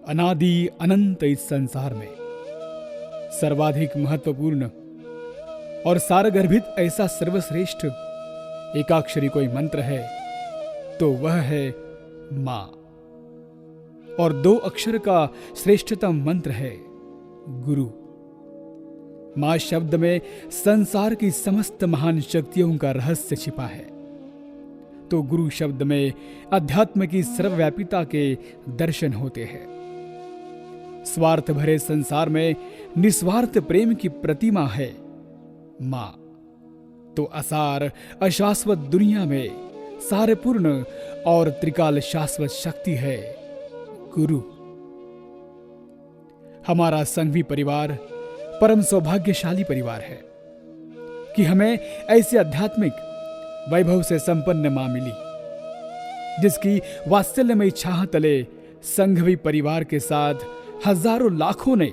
अनादि अनंत इस संसार में सर्वाधिक महत्वपूर्ण और सारगर्भित ऐसा सर्वश्रेष्ठ एकाक्षरी कोई मंत्र है तो वह है मां। और 2 अक्षर का श्रेष्ठतम मंत्र है गुरु। मां शब्द में संसार की समस्त महान शक्तियों का रहस्य छिपा है, तो गुरु शब्द में अध्यात्म की सर्वव्यापिता के दर्शन होते हैं। स्वार्थ भरे संसार में निस्वार्थ प्रेम की प्रतिमा है मां, तो असार अशाश्वत दुनिया में सारपूर्ण और त्रिकाल शाश्वत शक्ति है गुरु। हमारा संघवी परिवार परम सौभाग्यशाली परिवार है कि हमें ऐसे आध्यात्मिक वैभव से संपन्न मां मिली, जिसकी वात्सल्यमयी छाह तले संघवी परिवार के साथ हजारों लाखों ने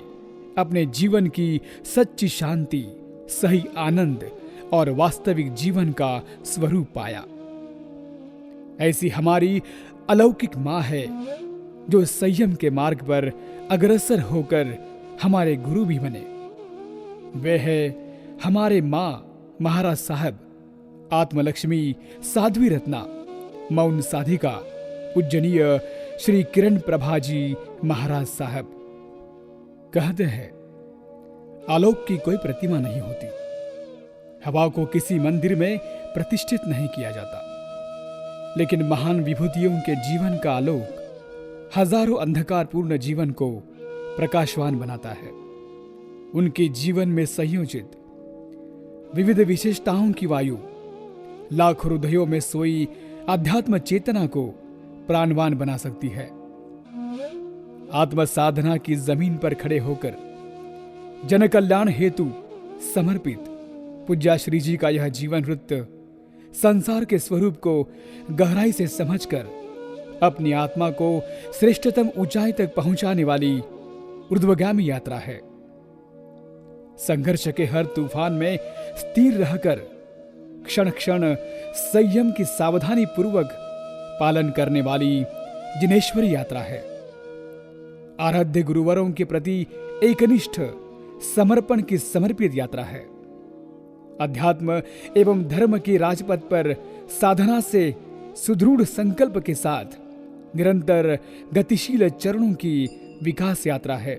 अपने जीवन की सच्ची शांति, सही आनंद और वास्तविक जीवन का स्वरूप पाया। ऐसी हमारी अलौकिक मां है जो संयम के मार्ग पर अग्रसर होकर हमारे गुरु भी बने। वे है हमारे मां महाराज साहब आत्मलक्ष्मी साध्वी रत्ना मौन साधिका पूजनीय श्री किरण प्रभा जी महाराज साहब। कहते हैं आलोक की कोई प्रतिमा नहीं होती, हवा को किसी मंदिर में प्रतिष्ठित नहीं किया जाता, लेकिन महान विभूतियों के जीवन का आलोक हजारों अंधकारपूर्ण जीवन को प्रकाशवान बनाता है। उनके जीवन में संयोजित विविध विशेषताओं की वायु लाखों हृदयों में सोई आध्यात्म चेतना को प्राणवान बना सकती है। आत्म साधना की जमीन पर खड़े होकर जन कल्याण हेतु समर्पित पूज्या श्री जी का यह जीवन वृत्त संसार के स्वरूप को गहराई से समझकर अपनी आत्मा को श्रेष्ठतम ऊंचाई तक पहुंचाने वाली ऊर्ध्वगामी यात्रा है। संघर्ष के हर तूफान में स्थिर रहकर क्षण क्षण संयम की सावधानी पूर्वक पालन करने वाली जिनेश्वरी यात्रा है। आराध्य गुरुवरों के प्रति एकनिष्ठ समर्पण की समर्पित यात्रा है। अध्यात्म एवं धर्म की राजपथ पर साधना से सुदृढ़ संकल्प के साथ निरंतर गतिशील चरणों की विकास यात्रा है।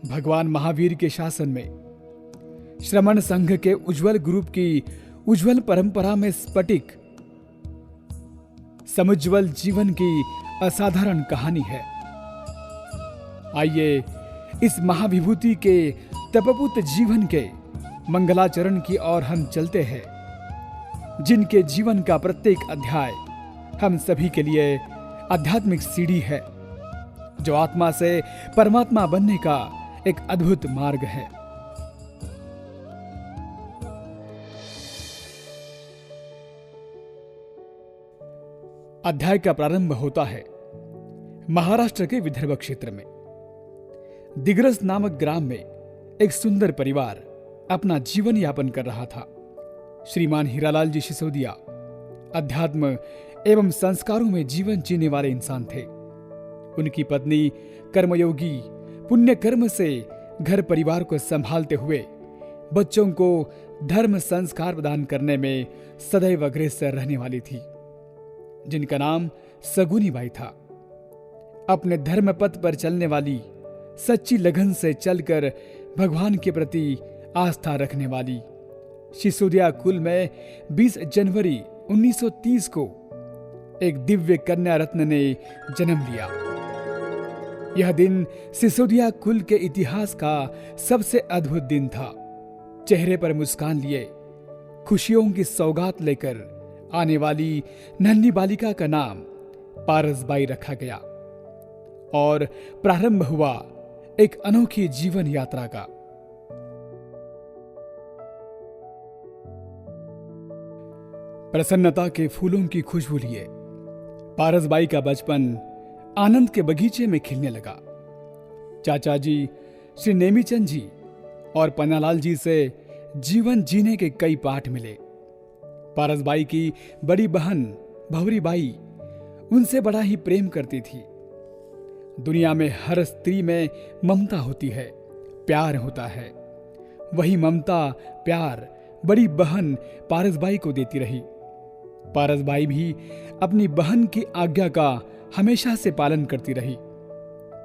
भगवान महावीर के शासन में श्रमण संघ के उज्जवल ग्रुप की उज्जवल परंपरा में स्फटिक समुज्वल जीवन की असाधारण कहानी है। आइए इस महाविभूति के तपपूत जीवन के मंगलाचरण की ओर हम चलते हैं, जिनके जीवन का प्रत्येक अध्याय हम सभी के लिए आध्यात्मिक सीढ़ी है, जो आत्मा से परमात्मा बनने का एक अद्भुत मार्ग है। अध्याय का प्रारंभ होता है महाराष्ट्र के विदर्भ क्षेत्र में। दिग्रस नामक ग्राम में एक सुंदर परिवार अपना जीवन यापन कर रहा था। श्रीमान हीरालाल जी सिसोदिया अध्यात्म एवं संस्कारों में जीवन जीने वाले इंसान थे। उनकी पत्नी कर्मयोगी पुण्य कर्म से घर परिवार को संभालते हुए बच्चों को धर्म संस्कार प्रदान करने में सदैव अग्रसर रहने वाली थी, जिनका नाम सगुनी बाई था। अपने धर्म पथ पर चलने वाली, सच्ची लगन से चलकर भगवान के प्रति आस्था रखने वाली सिसोदिया कुल में 20 जनवरी 1930 को एक दिव्य कन्या रत्न ने जन्म लिया। यह दिन सिसोदिया कुल के इतिहास का सबसे अद्भुत दिन था। चेहरे पर मुस्कान लिए खुशियों की सौगात लेकर आने वाली नन्ही बालिका का नाम पारसबाई रखा गया और प्रारंभ हुआ एक अनोखी जीवन यात्रा का। प्रसन्नता के फूलों की खुशबू लिए पारसबाई का बचपन आनंद के बगीचे में खिलने लगा। चाचा जी श्री नेमीचंद जी और पन्नालाल जी से जीवन जीने के कई पाठ मिले। पारसबाई की बड़ी बहन भवरीबाई उनसे बड़ा ही प्रेम करती थी। दुनिया में हर स्त्री में ममता होती है, प्यार होता है। वही ममता प्यार बड़ी बहन पारसबाई को देती रही। पारसबाई भी अपनी बहन की आज्ञा का हमेशा से पालन करती रही।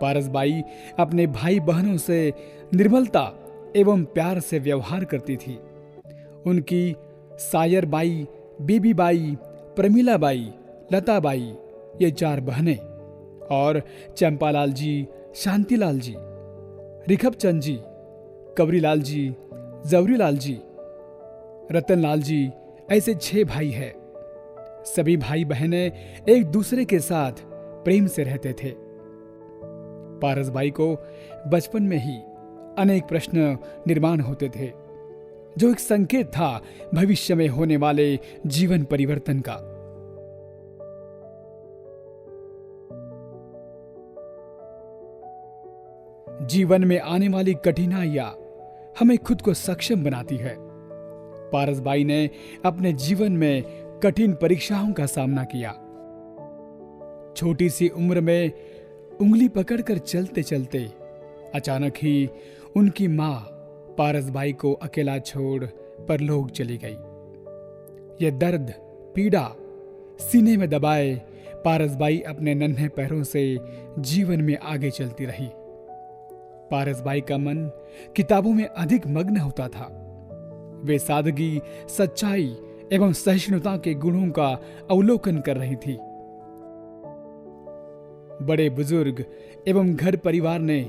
पारसबाई अपने भाई बहनों से निर्मलता एवं प्यार से व्यवहार करती थी। उनकी सायरबाई, बीबीबाई, प्रमिलाबाई, लताबाई ये 4 बहनें और चंपालाल जी, शांतिलाल जी, रिखबचंद जी, कबरीलाल जी, जवरीलाल जी, रतनलाल जी ऐसे 6 भाई हैं। सभी भाई बहनें एक दूसरे के साथ प्रेम से रहते थे। पारसबाई को बचपन में ही अनेक प्रश्न निर्माण होते थे, जो एक संकेत था भविष्य में होने वाले जीवन परिवर्तन का। जीवन में आने वाली कठिनाइयां हमें खुद को सक्षम बनाती है। पारसबाई ने अपने जीवन में कठिन परीक्षाओं का सामना किया। छोटी सी उम्र में उंगली पकड़कर चलते चलते अचानक ही उनकी मां पारसबाई को अकेला छोड़ परलोक चली गई। यह दर्द, पीड़ा सीने में दबाए पारसबाई अपने नन्हे पैरों से जीवन में आगे चलती रही। पारसबाई का मन किताबों में अधिक मग्न होता था। वे सादगी, सच्चाई एवं सहिष्णुता के गुणों का अवलोकन कर रही थी। बड़े बुजुर्ग एवं घर परिवार ने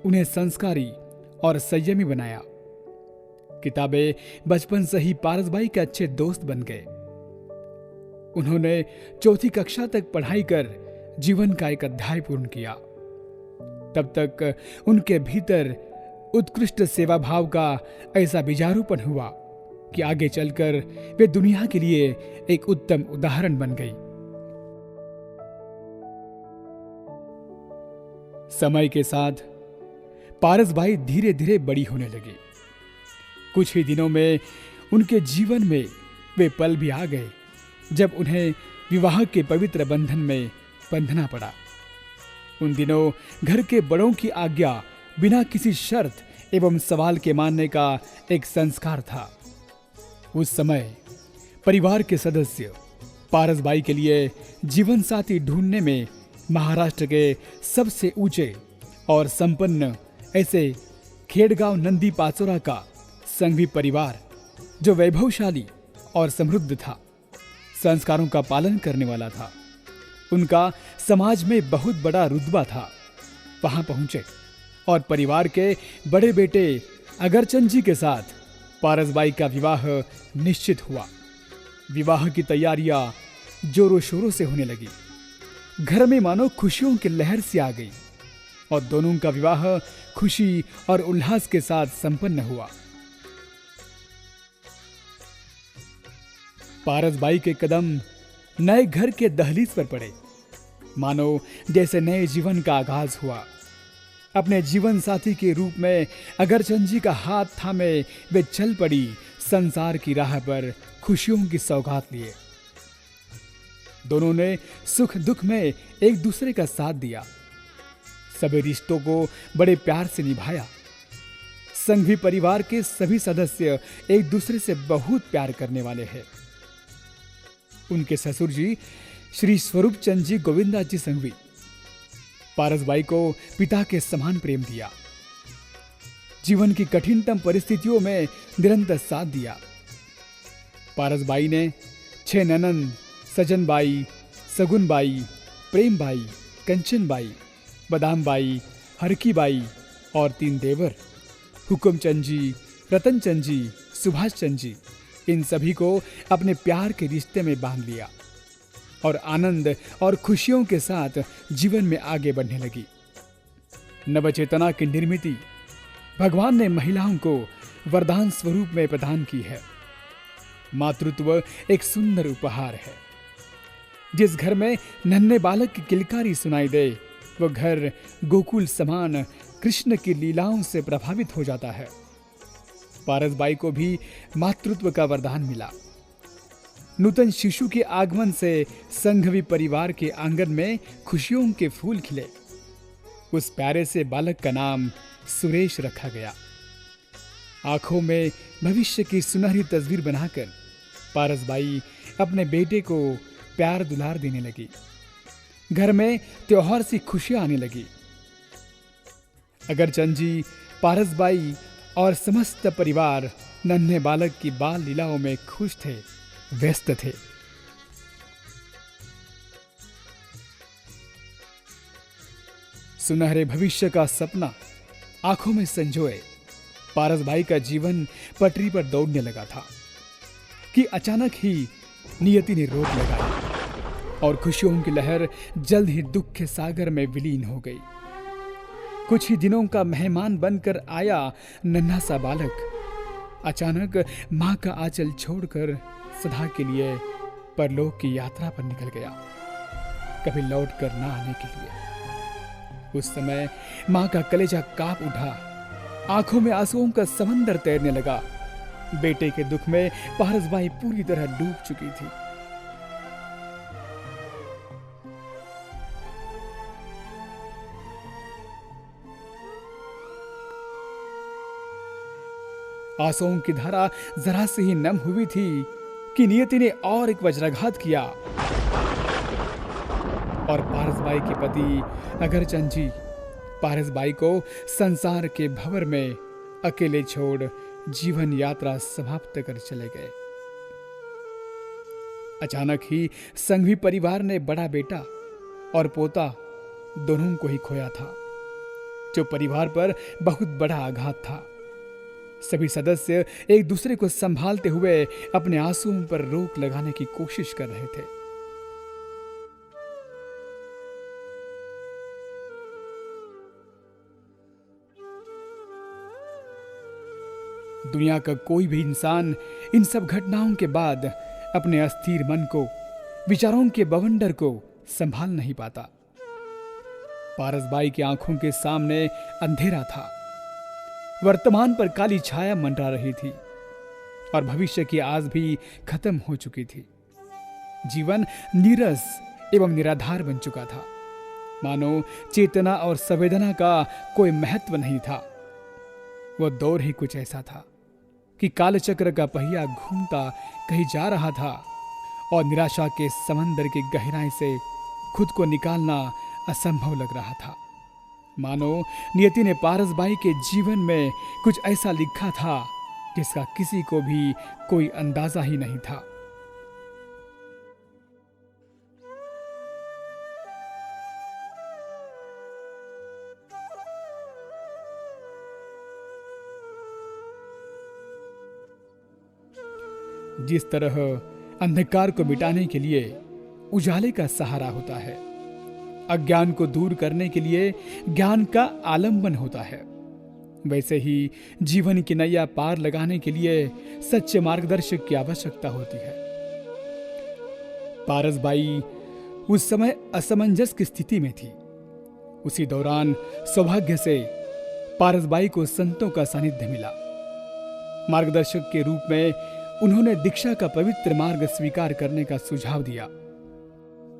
उन्हें संस्कारी और संयमी बनाया। किताबें बचपन से ही पारसबाई के अच्छे दोस्त बन गए। उन्होंने 4वीं कक्षा तक पढ़ाई कर जीवन का एक अध्याय पूर्ण किया। तब तक उनके भीतर उत्कृष्ट सेवा भाव का ऐसा बीजारोपण हुआ कि आगे चलकर वे दुनिया के लिए एक उत्तम उदाहरण बन गई। समय के साथ पारसबाई धीरे धीरे बड़ी होने लगी। कुछ ही दिनों में उनके जीवन में वे पल भी आ गए जब उन्हें विवाह के पवित्र बंधन में बंधना पड़ा। उन दिनों घर के बड़ों की आज्ञा बिना किसी शर्त एवं सवाल के मानने का एक संस्कार था। उस समय परिवार के सदस्य पारसबाई के लिए जीवन साथी ढूंढने में महाराष्ट्र के सबसे ऊंचे और संपन्न ऐसे खेड़गांव नंदी पाचोरा का संघवी परिवार, जो वैभवशाली और समृद्ध था, संस्कारों का पालन करने वाला था, उनका समाज में बहुत बड़ा रुतबा था, वहां पहुंचे और परिवार के बड़े बेटे अगरचंद जी के साथ पारसबाई का विवाह निश्चित हुआ। विवाह की तैयारियां जोरों शोरों से होने लगी। घर में मानो खुशियों की लहर सी आ गई और दोनों का विवाह खुशी और उल्लास के साथ संपन्न हुआ। पारसबाई के कदम नए घर के दहलीज पर पड़े, मानो जैसे नए जीवन का आगाज हुआ। अपने जीवन साथी के रूप में अगरचंद जी का हाथ थामे वे चल पड़ी संसार की राह पर खुशियों की सौगात लिए। दोनों ने सुख दुख में एक दूसरे का साथ दिया, सभी रिश्तों को बड़े प्यार से निभाया। संघवी परिवार के सभी सदस्य एक दूसरे से बहुत प्यार करने वाले हैं। उनके ससुर जी श्री स्वरूप चंद जी गोविंदास जी संघवी पारसबाई को पिता के समान प्रेम दिया। जीवन की कठिनतम परिस्थितियों में निरंतर साथ दिया। पारसबाई ने 6 ननंद सजनबाई, सगुनबाई, प्रेमबाई, कंचनबाई, बदामबाई, हरकीबाई और 3 देवर हुकुमचंद जी, रतनचंद जी, सुभाष चंद जी, इन सभी को अपने प्यार के रिश्ते में बांध लिया और आनंद और खुशियों के साथ जीवन में आगे बढ़ने लगी। नवचेतना की निर्मिति भगवान ने महिलाओं को वरदान स्वरूप में प्रदान की है। मातृत्व एक सुंदर उपहार है। जिस घर में नन्हे बालक की किलकारी सुनाई दे, वो घर गोकुल समान कृष्ण की लीलाओं से प्रभावित हो जाता है। पारसबाई को भी मातृत्व का वरदान मिला। नूतन शिशु के आगमन से संघवी परिवार के आंगन में खुशियों के फूल खिले। उस प्यारे से बालक का नाम सुरेश रखा गया। आंखों में भविष्य की सुनहरी तस्वीर बनाकर पारसबाई अपने बेटे को प्यार दुलार देने लगी। घर में त्योहार सी खुशियां आने लगी। अगरचंद जी, पारसबाई और समस्त परिवार नन्हे बालक की बाल लीलाओं में खुश थे, व्यस्त थे। सुनहरे भविष्य का सपना आंखों में संजोए पारसबाई का जीवन पटरी पर दौड़ने लगा था कि अचानक ही नियति ने रोक लगाई और खुशियों की लहर जल्द ही दुख के सागर में विलीन हो गई। कुछ ही दिनों का मेहमान बनकर आया नन्हा सा बालक अचानक मां का आंचल छोड़कर सदा के लिए परलोक की यात्रा पर निकल गया, कभी लौट कर ना आने के लिए। उस समय मां का कलेजा कांप उठा, आंखों में आंसुओं का समंदर तैरने लगा। बेटे के दुख में पारसबाई पूरी तरह डूब चुकी थी। आंसुओं की धारा जरा से ही नम हुई थी कि नियति ने और एक वज्राघात किया और पारसबाई के पति अगरचंद जी पारसबाई को संसार के भंवर में अकेले छोड़ जीवन यात्रा समाप्त कर चले गए। अचानक ही संघवी परिवार ने बड़ा बेटा और पोता दोनों को ही खोया था, जो परिवार पर बहुत बड़ा आघात था। सभी सदस्य एक दूसरे को संभालते हुए अपने आंसुओं पर रोक लगाने की कोशिश कर रहे थे। दुनिया का कोई भी इंसान इन सब घटनाओं के बाद अपने अस्थिर मन को, विचारों के बवंडर को संभाल नहीं पाता। पारसबाई की आंखों के सामने अंधेरा था, वर्तमान पर काली छाया मंडरा रही थी और भविष्य की आस भी खत्म हो चुकी थी। जीवन नीरस एवं निराधार बन चुका था, मानो चेतना और संवेदना का कोई महत्व नहीं था। वह दौर ही कुछ ऐसा था कि कालचक्र का पहिया घूमता कहीं जा रहा था और निराशा के समंदर की गहराई से खुद को निकालना असंभव लग रहा था। मानो नियति ने पारसबाई के जीवन में कुछ ऐसा लिखा था जिसका किसी को भी कोई अंदाजा ही नहीं था। जिस तरह अंधकार को मिटाने के लिए उजाले का सहारा होता है, अज्ञान को दूर करने के लिए ज्ञान का आलंबन होता है, वैसे ही जीवन की नैया पार लगाने के लिए सच्चे मार्गदर्शक की आवश्यकता होती है। पारसबाई उस समय असमंजस की स्थिति में थी। उसी दौरान सौभाग्य से पारसबाई को संतों का सानिध्य मिला। मार्गदर्शक के रूप में उन्होंने दीक्षा का पवित्र मार्ग स्वीकार करने का सुझाव दिया।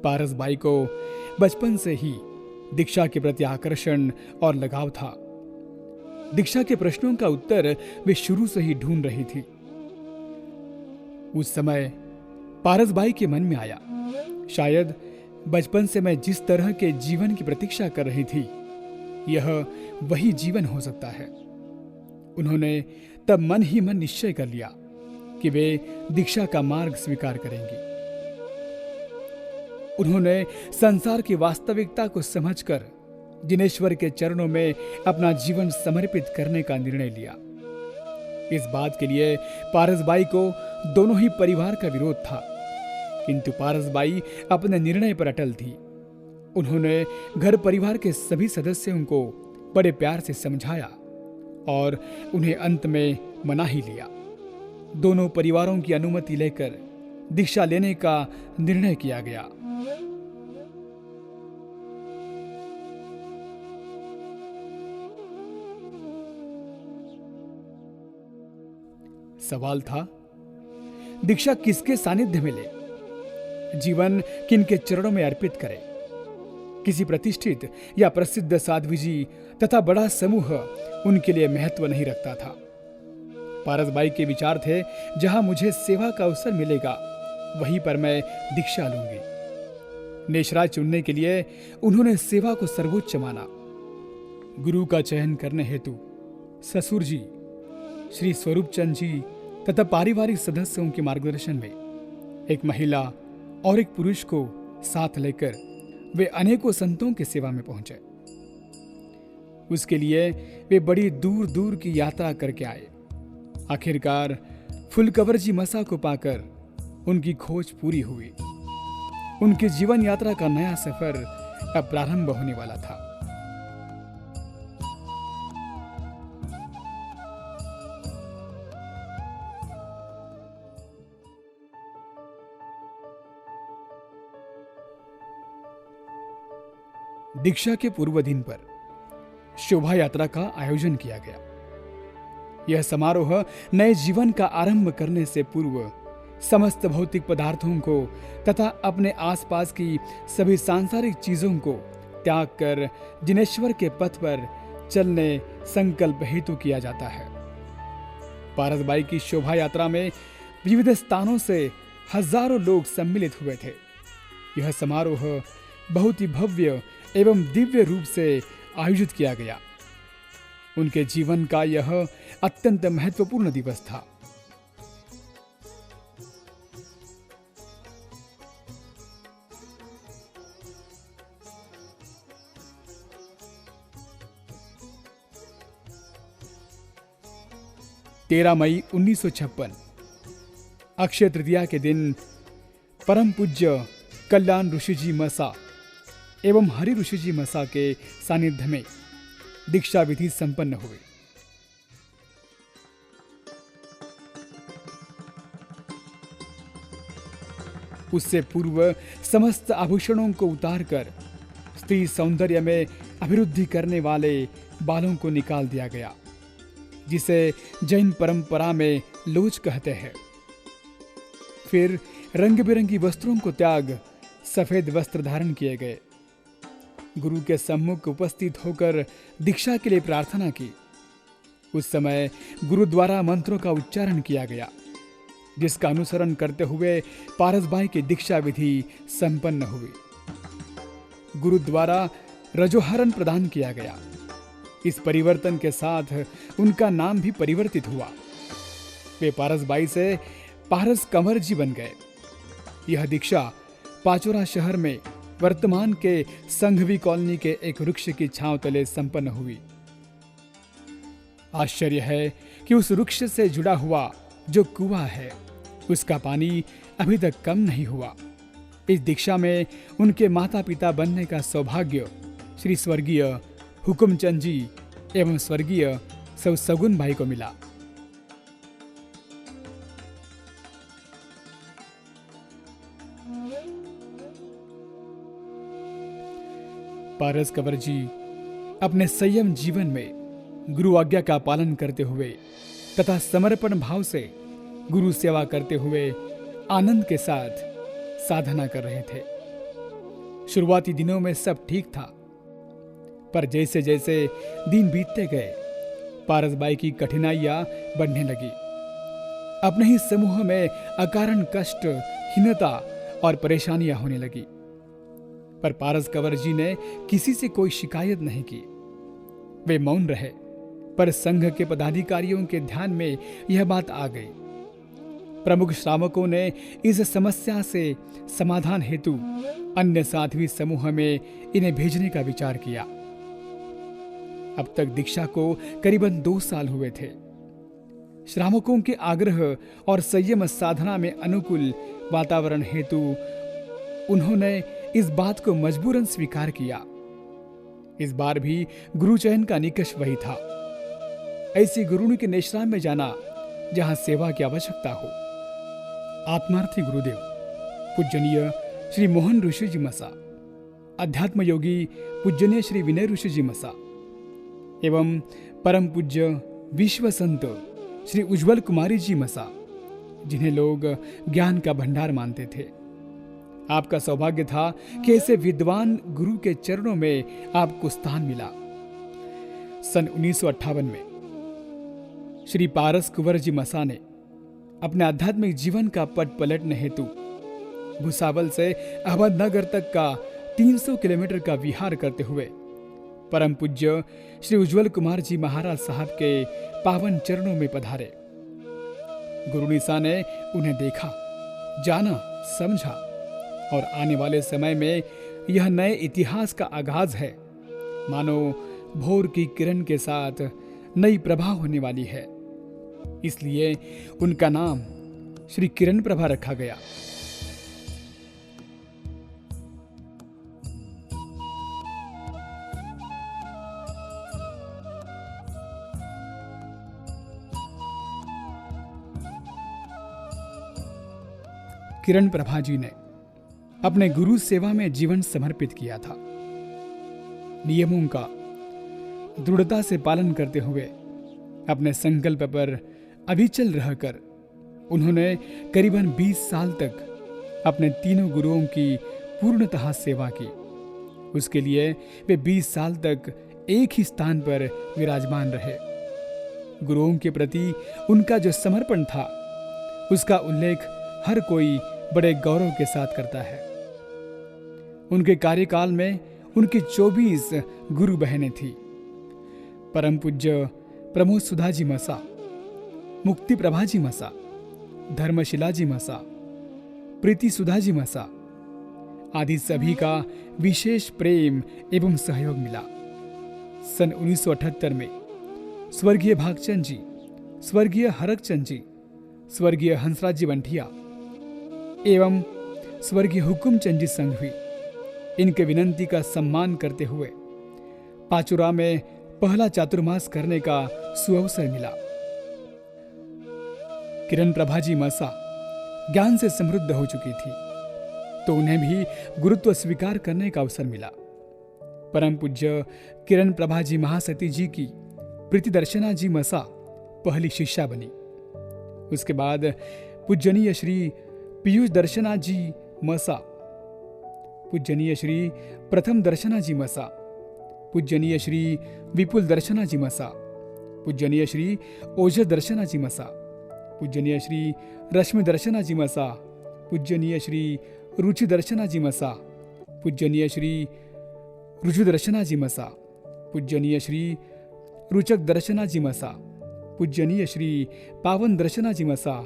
पारसबाई को बचपन से ही दीक्षा के प्रति आकर्षण और लगाव था। दीक्षा के प्रश्नों का उत्तर वे शुरू से ही ढूंढ रही थी। उस समय पारसबाई के मन में आया, शायद बचपन से मैं जिस तरह के जीवन की प्रतीक्षा कर रही थी, यह वही जीवन हो सकता है। उन्होंने तब मन ही मन निश्चय कर लिया कि वे दीक्षा का मार्ग स्वीकार करेंगी। उन्होंने संसार की वास्तविकता को समझकर जिनेश्वर के चरणों में अपना जीवन समर्पित करने का निर्णय लिया। इस बात के लिए पारसबाई को दोनों ही परिवार का विरोध था, किंतु पारसबाई अपने निर्णय पर अटल थी। उन्होंने घर परिवार के सभी सदस्यों को बड़े प्यार से समझाया और उन्हें अंत में मना ही लिया। दोनों परिवारों की अनुमति लेकर दीक्षा लेने का निर्णय किया गया। सवाल था, दीक्षा किसके सानिध्य में ले, जीवन किनके चरणों में अर्पित करे, किसी प्रतिष्ठित या प्रसिद्ध साध्वी जी तथा बड़ा समूह उनके लिए महत्व नहीं रखता था। पारसबाई के विचार थे, जहां मुझे सेवा का अवसर मिलेगा वहीं पर मैं दीक्षा लूंगी। नेशराज चुनने के लिए उन्होंने सेवा को सर्वोच्च माना। गुरु का चयन करने हेतु ससुर जी, श्री स्वरूप चंद जी तथा पारिवारिक सदस्यों के मार्गदर्शन में एक महिला और एक पुरुष को साथ लेकर वे अनेकों संतों की सेवा में पहुंचे। उसके लिए वे बड़ी दूर दूर की यात्रा करके आए। आखिरकार फुलकवर जी मसा को पाकर उनकी खोज पूरी हुई। उनकी जीवन यात्रा का नया सफर अब प्रारंभ होने वाला था। दीक्षा के पूर्व दिन पर शोभा यात्रा का आयोजन किया गया। यह समारोह नए जीवन का आरंभ करने से पूर्व समस्त भौतिक पदार्थों को तथा अपने आसपास की सभी सांसारिक चीजों को त्याग कर जिनेश्वर के पथ पर चलने संकल्प हेतु किया जाता है। पारसबाई की शोभा यात्रा में विविध स्थानों से हजारों लोग सम्मिलित हुए थे। यह समारोह बहुत ही भव्य एवं दिव्य रूप से आयोजित किया गया। उनके जीवन का यह अत्यंत महत्वपूर्ण दिवस था। तेरह मई 1956 अक्षय तृतीया के दिन परम पूज्य कल्याण ऋषि जी मसा एवं हरि ऋषि जी मसा के सानिध्य में दीक्षा विधि संपन्न हुई। उससे पूर्व समस्त आभूषणों को उतारकर स्त्री सौंदर्य में अभिवृद्धि करने वाले बालों को निकाल दिया गया, जिसे जैन परंपरा में लोच कहते हैं। फिर रंग बिरंगी वस्त्रों को त्याग सफेद वस्त्र धारण किए गए। गुरु के सम्मुख उपस्थित होकर दीक्षा के लिए प्रार्थना की। उस समय गुरु द्वारा मंत्रों का उच्चारण किया गया, जिसका अनुसरण करते हुए पारसबाई की दीक्षा विधि संपन्न हुई। गुरु द्वारा रजोहरण प्रदान किया गया। इस परिवर्तन के साथ उनका नाम भी परिवर्तित हुआ। वे पारसबाई से पारस कंवर जी बन गए। यह दीक्षा पाचोरा शहर में वर्तमान के संघवी कॉलोनी के एक वृक्ष की छांव तले संपन्न हुई। आश्चर्य है कि उस वृक्ष से जुड़ा हुआ जो कुआं है, उसका पानी अभी तक कम नहीं हुआ। इस दीक्षा में उनके माता पिता बनने का सौभाग्य श्री स्वर्गीय हुकुमचंद जी एवं स्वर्गीय सौ सगुन भाई को मिला। पारस कंवर जी अपने संयम जीवन में गुरु आज्ञा का पालन करते हुए तथा समर्पण भाव से गुरु सेवा करते हुए आनंद के साथ साधना कर रहे थे। शुरुआती दिनों में सब ठीक था, पर जैसे जैसे दिन बीतते गए पारसबाई की कठिनाइयां बढ़ने लगी। अपने ही समूह में अकारण कष्ट, हीनता और परेशानियां होने लगी। पर पारस कंवर जी ने किसी से कोई शिकायत नहीं की। वे मौन रहे, पर संघ के पदाधिकारियों के ध्यान में यह बात आ गई। प्रमुख श्रावकों ने इस समस्या से समाधान हेतु अन्य साध्वी समूह में इन्हें भेजने का विचार किया। अब तक दीक्षा को करीबन 2 साल हुए थे। श्रावकों के आग्रह और संयम साधना में अनुकूल वातावरण हेतु उन्होंने इस बात को मजबूरन स्वीकार किया। इस बार भी गुरु चयन का निकष वही था। ऐसी गुरुओं के निश्राम में जाना जहां सेवा की आवश्यकता हो। आत्मार्थी गुरुदेव पूजनीय श्री मोहन ऋषि जी मसा, अध्यात्म योगी पूजनीय श्री विनय ऋषि जी मसा एवं परम पूज्य विश्व संत श्री उज्जवल कुमारी जी मसा, जिन्हें लोग ज्ञान का भंडार मानते थे, आपका सौभाग्य था कि ऐसे विद्वान गुरु के चरणों में आपको स्थान मिला। सन 1958 में श्री पारस कुंवर जी मसा ने अपने आध्यात्मिक जीवन का पट पलटने हेतु भुसावल से अहमदनगर तक का 300 किलोमीटर का विहार करते हुए परम पूज्य श्री उज्जवल कुमार जी महाराज साहब के पावन चरणों में पधारे। गुरु निसा ने उन्हें देखा, जाना, समझा और आने वाले समय में यह नए इतिहास का आगाज है। मानो भोर की किरण के साथ नई प्रभा होने वाली है। इसलिए उनका नाम श्री किरण प्रभा रखा गया। किरण प्रभा जी ने अपने गुरु सेवा में जीवन समर्पित किया था। नियमों का दृढ़ता से पालन करते हुए अपने संकल्प पर अविचल रहकर उन्होंने करीबन 20 साल तक अपने तीनों गुरुओं की पूर्णतः सेवा की। उसके लिए वे 20 साल तक एक ही स्थान पर विराजमान रहे। गुरुओं के प्रति उनका जो समर्पण था, उसका उल्लेख हर कोई बड़े गौरव के साथ करता है। उनके कार्यकाल में उनकी 24 गुरु बहनें थीं। परम पूज्य प्रमोद सुधा जी मसा, मुक्ति प्रभा जी मसा, धर्मशिला जी मसा, प्रीति सुधा जी मसा आदि सभी का विशेष प्रेम एवं सहयोग मिला। सन 1978 में स्वर्गीय भागचंद जी, स्वर्गीय हरकचंद जी, स्वर्गीय हंसराज जी बंठिया एवं स्वर्गीय हुकुमचंद जी संघ हुई। इनके विनंती का सम्मान करते हुए पाचुरा में पहला चातुर्मास करने का सुअवसर मिला। किरण प्रभा जी मसा ज्ञान से समृद्ध हो चुकी थी, तो उन्हें भी गुरुत्व स्वीकार करने का अवसर मिला। परम पूज्य किरण प्रभा जी महासती जी की प्रीति दर्शना जी मसा पहली शिष्या बनी। उसके बाद पूजनीय श्री पीयूष दर्शना जी मसा, पूजनीय श्री प्रथम दर्शना जी मसा, पूजनीय श्री विपुल दर्शना जी मसा, पूजनीय श्री ओझ दर्शना जी मसा, पूजनीय श्री रश्मि दर्शना जी मसा, पूजनीय श्री रुचि दर्शना जी मसा, पूजनीय श्री रुजु दर्शना जी मसा, पूजनीय श्री रुचक दर्शना जी मसा, पूजनीय श्री पावन दर्शना जी मसा,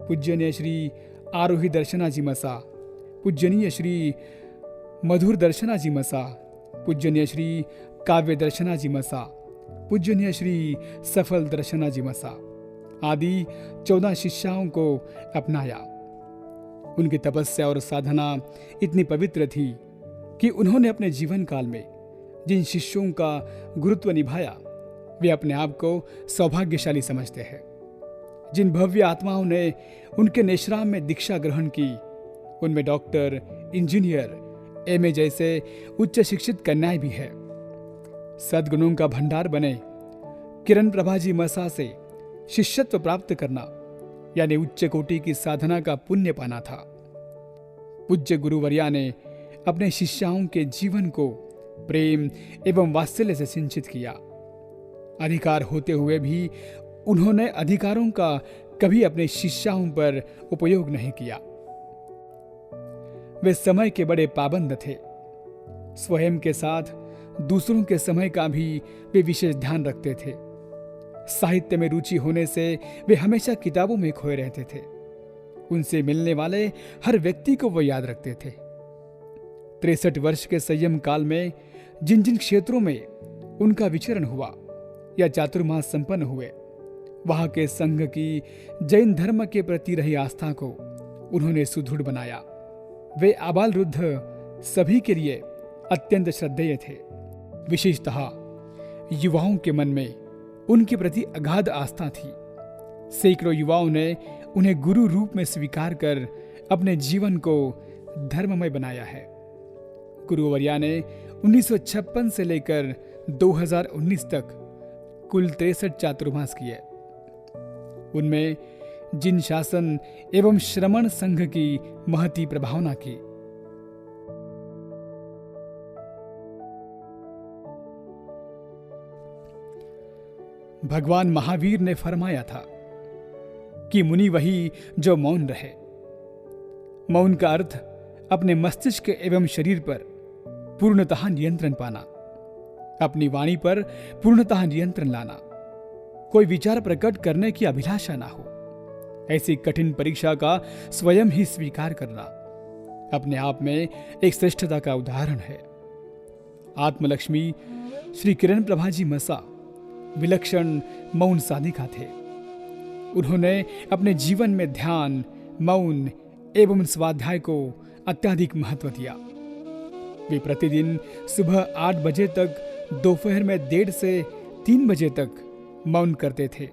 पूजनीय श्री आरोही दर्शना जी मसा, पूजनीय श्री मधुर दर्शना जी मसा, पूजनीय श्री काव्य दर्शना जी मसा, पूजनीय श्री सफल दर्शना जी मसा आदि 14 शिष्याओं को अपनाया। उनकी तपस्या और साधना इतनी पवित्र थी कि उन्होंने अपने जीवन काल में जिन शिष्यों का गुरुत्व निभाया, वे अपने आप को सौभाग्यशाली समझते हैं। जिन भव्य आत्माओं ने उनके नेश्राम में दीक्षा ग्रहण की, उनमें डॉक्टर, इंजीनियर, एमए जैसे उच्च शिक्षित कन्याएं भी है। सद्गुणों का भंडार बने किरण प्रभा जी मसा से शिष्यत्व प्राप्त करना यानी उच्च कोटि की साधना का पुण्य पाना था। पूज्य गुरुवर्या ने अपने शिष्याओं के जीवन को प्रेम एवं वात्सल्य से सिंचित किया। अधिकार होते हुए भी उन्होंने अधिकारों का कभी अपने शिष्याओं पर उपयोग नहीं किया। वे समय के बड़े पाबंद थे। स्वयं के साथ दूसरों के समय का भी वे विशेष ध्यान रखते थे। साहित्य में रुचि होने से वे हमेशा किताबों में खोए रहते थे। उनसे मिलने वाले हर व्यक्ति को वो याद रखते थे। 63 वर्ष के संयम काल में जिन जिन क्षेत्रों में उनका विचरण हुआ या चातुर्मास संपन्न हुए, वहां के संघ की जैन धर्म के प्रति रही आस्था को उन्होंने सुदृढ़ बनाया। वे आबाल वृद्ध सभी के लिए अत्यंत श्रद्धेय थे। विशेषतः युवाओं के मन में उनके प्रति अगाध आस्था थी। सैकड़ों युवाओं ने उन्हें गुरु रूप में स्वीकार कर अपने जीवन को धर्ममय बनाया है। गुरुवर्या ने 1956 से लेकर 2019 तक कुल 63 चातुर्मास किए। उनमें जिन शासन एवं श्रमण संघ की महती प्रभावना की, भगवान महावीर ने फरमाया था कि मुनि वही जो मौन रहे। मौन का अर्थ अपने मस्तिष्क एवं शरीर पर पूर्णतः नियंत्रण पाना, अपनी वाणी पर पूर्णतः नियंत्रण लाना, कोई विचार प्रकट करने की अभिलाषा ना हो, ऐसी कठिन परीक्षा का स्वयं ही स्वीकार करना अपने आप में एक श्रेष्ठता का उदाहरण है। आत्मलक्ष्मी श्री किरण प्रभाजी मसा विलक्षण मौन साधिका थे। उन्होंने अपने जीवन में ध्यान, मौन एवं स्वाध्याय को अत्यधिक महत्व दिया। वे प्रतिदिन सुबह 8 बजे तक, दोपहर में 1:30 से 3 बजे तक मौन करते थे।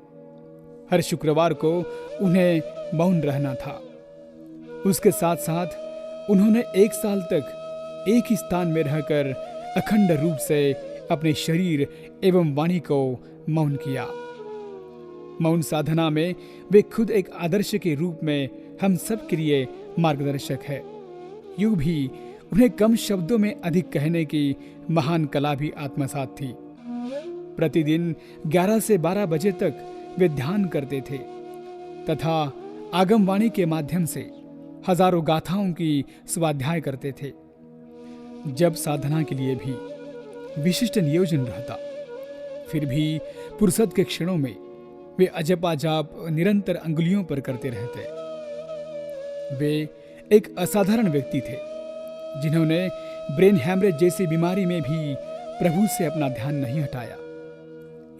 हर शुक्रवार को उन्हें मौन रहना था। उसके साथ साथ उन्होंने 1 साल तक एक ही स्थान में रहकर अखंड रूप से अपने शरीर एवं वाणी को मौन किया। मौन साधना में वे खुद एक आदर्श के रूप में हम सब के लिए मार्गदर्शक है। यूं भी उन्हें कम शब्दों में अधिक कहने की महान कला भी आत्मसात थी। प्रतिदिन 11 से 12 बजे तक वे ध्यान करते थे तथा आगमवाणी के माध्यम से हजारों गाथाओं की स्वाध्याय करते थे। जब साधना के लिए भी विशिष्ट नियोजन रहता, फिर भी फुर्सत के क्षणों में वे अजपा जाप निरंतर अंगुलियों पर करते रहते। वे एक असाधारण व्यक्ति थे जिन्होंने ब्रेन हैमरेज जैसी बीमारी में भी प्रभु से अपना ध्यान नहीं हटाया।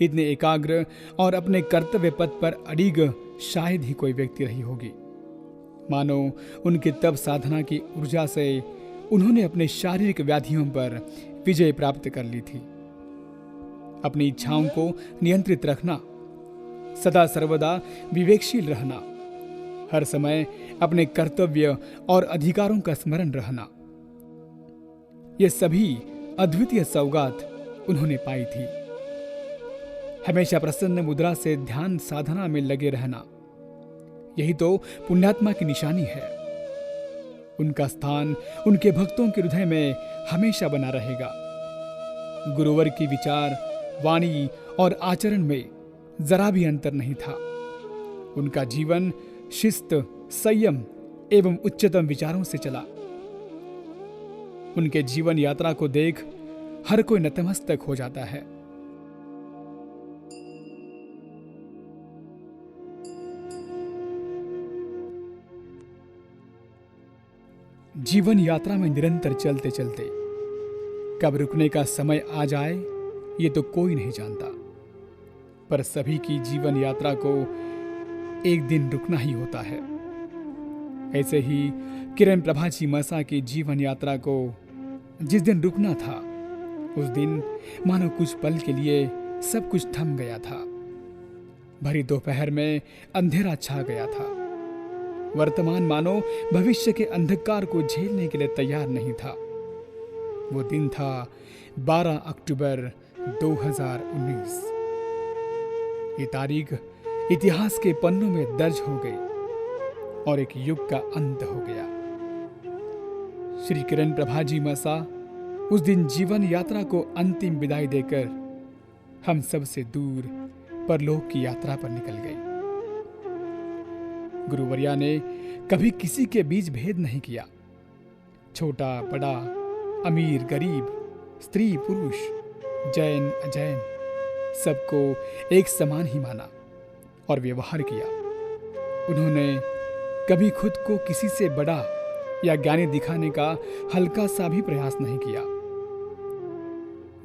इतने एकाग्र और अपने कर्तव्य पथ पर अडिग शायद ही कोई व्यक्ति रही होगी। मानो उनके तप साधना की ऊर्जा से उन्होंने अपने शारीरिक व्याधियों पर विजय प्राप्त कर ली थी। अपनी इच्छाओं को नियंत्रित रखना, सदा सर्वदा विवेकशील रहना, हर समय अपने कर्तव्य और अधिकारों का स्मरण रहना, ये सभी अद्वितीय सौगात उन्होंने पाई थी। हमेशा प्रसन्न मुद्रा से ध्यान साधना में लगे रहना, यही तो पुण्यात्मा की निशानी है। उनका स्थान उनके भक्तों के हृदय में हमेशा बना रहेगा। गुरुवर की विचार, वाणी और आचरण में जरा भी अंतर नहीं था। उनका जीवन शिस्त, संयम एवं उच्चतम विचारों से चला। उनके जीवन यात्रा को देख हर कोई नतमस्तक हो जाता है। जीवन यात्रा में निरंतर चलते चलते कब रुकने का समय आ जाए ये तो कोई नहीं जानता, पर सभी की जीवन यात्रा को एक दिन रुकना ही होता है। ऐसे ही किरण प्रभाजी मसा की जीवन यात्रा को जिस दिन रुकना था, उस दिन मानो कुछ पल के लिए सब कुछ थम गया था। भरी दोपहर में अंधेरा छा गया था। वर्तमान मानो भविष्य के अंधकार को झेलने के लिए तैयार नहीं था। वो दिन था 12 अक्टूबर 2019। ये तारीख इतिहास के पन्नों में दर्ज हो गई और एक युग का अंत हो गया। श्री किरण प्रभाजी मसा उस दिन जीवन यात्रा को अंतिम विदाई देकर हम सब से दूर परलोक की यात्रा पर निकल गई। गुरुवर्या ने कभी किसी के बीच भेद नहीं किया। छोटा बड़ा, अमीर गरीब, स्त्री पुरुष, जैन अजैन, सबको एक समान ही माना और व्यवहार किया। उन्होंने कभी खुद को किसी से बड़ा या ज्ञानी दिखाने का हल्का सा भी प्रयास नहीं किया।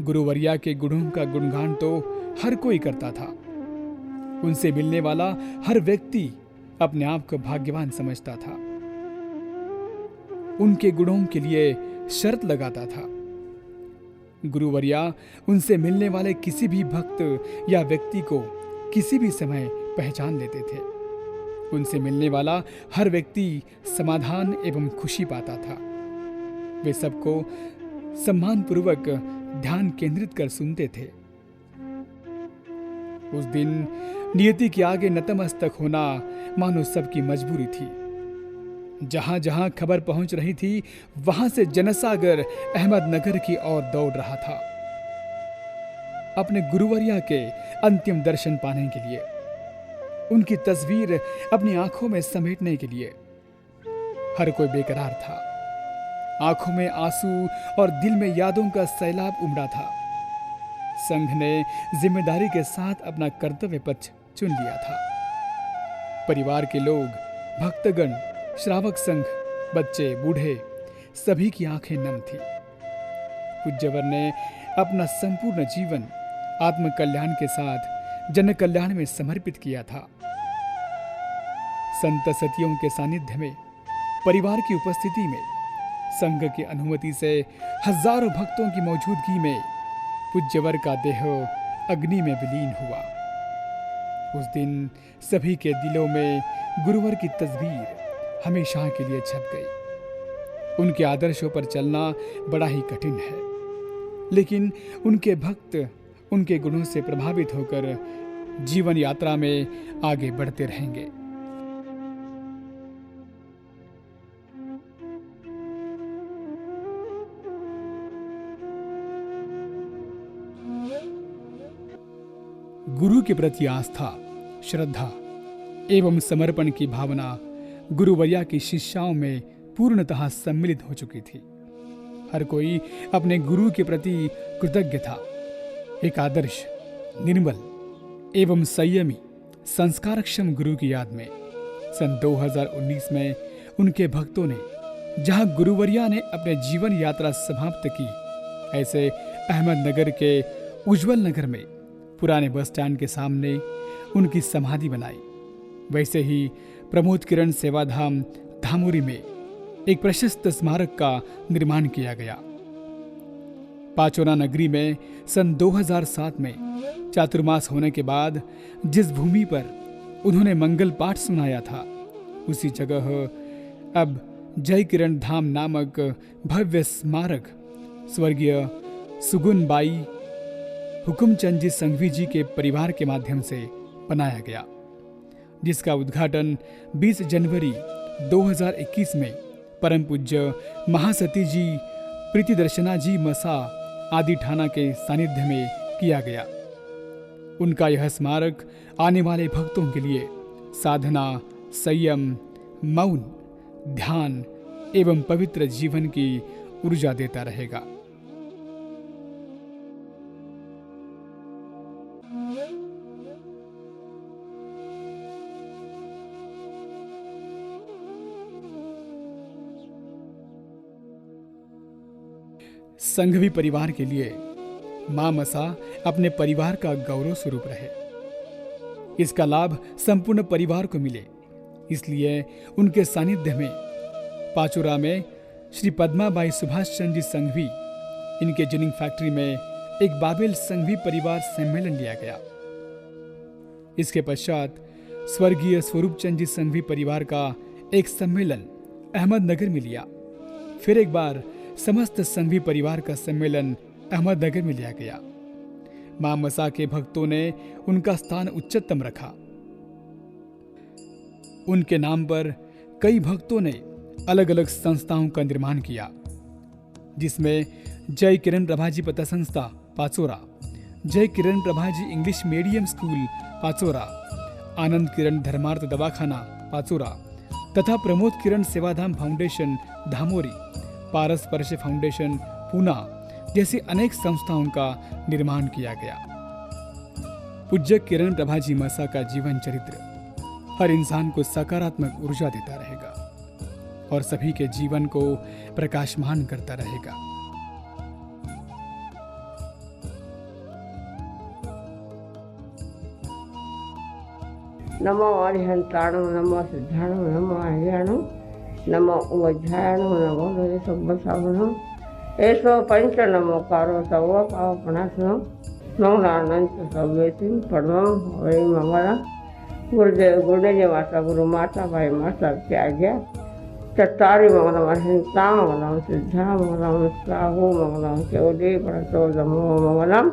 गुरुवर्या के गुणों का गुणगान तो हर कोई करता था। उनसे मिलने वाला हर व्यक्ति अपने आप को भाग्यवान समझता था। उनके गुणों के लिए शर्त लगाता था। गुरुवर्या उनसे मिलने वाले किसी भी भक्त या व्यक्ति को किसी भी समय पहचान लेते थे। उनसे मिलने वाला हर व्यक्ति समाधान एवं खुशी पाता था। वे सबको सम्मानपूर्वक ध्यान केंद्रित कर सुनते थे। उस दिन नियति के आगे नतमस्तक होना मानो सबकी मजबूरी थी। जहां जहां खबर पहुंच रही थी, वहां से जनसागर अहमदनगर की ओर दौड़ रहा था। अपने गुरुवर्या के अंतिम दर्शन पाने के लिए, उनकी तस्वीर अपनी आंखों में समेटने के लिए। हर कोई बेकरार था, आंखों में आंसू और दिल में यादों का सैलाब उमड़ा था। संघ ने जिम्मेदारी के साथ अपना कर्तव्य पथ चुन लिया था। परिवार के लोग, भक्तगण, श्रावक संघ, बच्चे, बूढ़े, सभी की आंखें नम थी। पूज्यवर ने अपना संपूर्ण जीवन आत्म कल्याण के साथ जन कल्याण में समर्पित किया था। संत सतियों के सानिध्य में, परिवार की उपस्थिति में, संघ की अनुमति से हजारों भक्तों की मौजूदगी में पूज्यवर का देह अग्नि में विलीन हुआ। उस दिन सभी के दिलों में गुरुवर की तस्वीर हमेशा के लिए छप गई। उनके आदर्शों पर चलना बड़ा ही कठिन है, लेकिन उनके भक्त उनके गुणों से प्रभावित होकर जीवन यात्रा में आगे बढ़ते रहेंगे। गुरु के प्रति आस्था, श्रद्धा एवं समर्पण की भावना गुरुवर्या की शिष्याओं में पूर्णतः सम्मिलित हो चुकी थी। हर कोई अपने गुरु के प्रति कृतज्ञ था। एक आदर्श, निर्मल एवं संयमी, संस्कारक्षम गुरु की याद में सन 2019 में उनके भक्तों ने जहां गुरुवर्या ने अपने जीवन यात्रा समाप्त की, ऐसे अहमदनगर के उज्जवल नगर में पुराने बस स्टैंड के सामने उनकी समाधि बनाई। वैसे ही प्रमोद किरण सेवाधाम धामोरी में एक प्रशस्त स्मारक का निर्माण किया गया। पाचोरा नगरी में सन 2007 में चातुर्मास होने के बाद जिस भूमि पर उन्होंने मंगल पाठ सुनाया था, उसी जगह अब जय किरण धाम नामक भव्य स्मारक स्वर्गीय सुगुन बाई हुकुमचंद जी संघवी जी के परिवार के माध्यम से बनाया गया, जिसका उद्घाटन 20 जनवरी 2021 में परम पूज्य महासती जी प्रीति दर्शना जी मसा आदि ठाना के सानिध्य में किया गया। उनका यह स्मारक आने वाले भक्तों के लिए साधना, संयम, मौन, ध्यान एवं पवित्र जीवन की ऊर्जा देता रहेगा। संघवी परिवार के लिए मां मसा अपने परिवार का गौरव स्वरूप रहे। इसका लाभ संपूर्ण परिवार को मिले, इसलिए उनके सानिध्य में पाचोरा में श्री पद्माबाई सुभाष चंद्र जी संघवी इनके जिनिंग फैक्ट्री में एक बाबेल संघवी परिवार सम्मेलन लिया गया। इसके पश्चात स्वर्गीय स्वरूप चंद जी संघवी परिवार का एक सम्मेलन अहमदनगर में लिया। फिर एक बार समस्त संघवी परिवार का सम्मेलन अहमदनगर में लिया गया। मां मसा के भक्तों ने उनका स्थान उच्चतम रखा। उनके नाम पर कई भक्तों ने अलग अलग संस्थाओं का निर्माण किया, जिसमें जय किरण प्रभाजी पता संस्था पाचोरा, जय किरण प्रभाजी इंग्लिश मीडियम स्कूल पाचोरा, आनंद किरण धर्मार्थ दवाखाना पाचोरा तथा प्रमोद किरण सेवाधाम फाउंडेशन धामोरी, पारस स्पर्श फाउंडेशन पूना जैसी अनेक संस्थाओं का निर्माण किया गया। पूज्य किरण प्रभाजी मसा का जीवन चरित्र हर इंसान को सकारात्मक ऊर्जा देता रहेगा और सभी के जीवन को प्रकाशमान करता रहेगा। नमो अरिहंताणु, नमो सिद्धाणु, नमो आर्याणु, नमो उज्जायणु, नमो लोहे सब्बसावणु, एसो पंच नमोकारो सव पावपणासनो, मंगलानंत सव्यतिम परमं हरि मंगलम। गुरुदेव गुरुदेव माता गुरु माता भाई माता त्याज्या चत्तारि मंगलम अहिंसा मंगलम सिद्धा मंगलम साहु मंगलम केवली प्रणतो धम्मो मंगलम।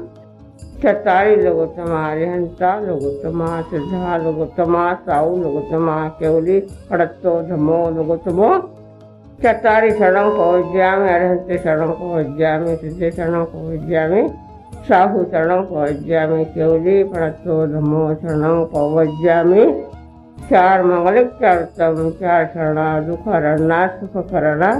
चत्तारि लोकोत्तमा अरिहंता लोकोत्तमा सिद्धा लोकोत्तमा साहु लोकोत्तमा केवली प्रणतो धम्मो लोकोत्तमो। चत्तारि शरणं प्रपद्यामि अरिहन्ते शरणं प्रपद्यामि सिद्धे शरणं प्रपद्यामि साहु शरणं प्रवज्यामि केवली प्रणतो धम्मो शरणं प्रवज्यामि। 4 मंगलिक 4 उत्तम 4 शरणा दुख हरणा सुख करना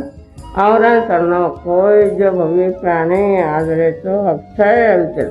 आवरण शरणों कोई जो भव्य प्राणी आदरे तो अक्षय विचल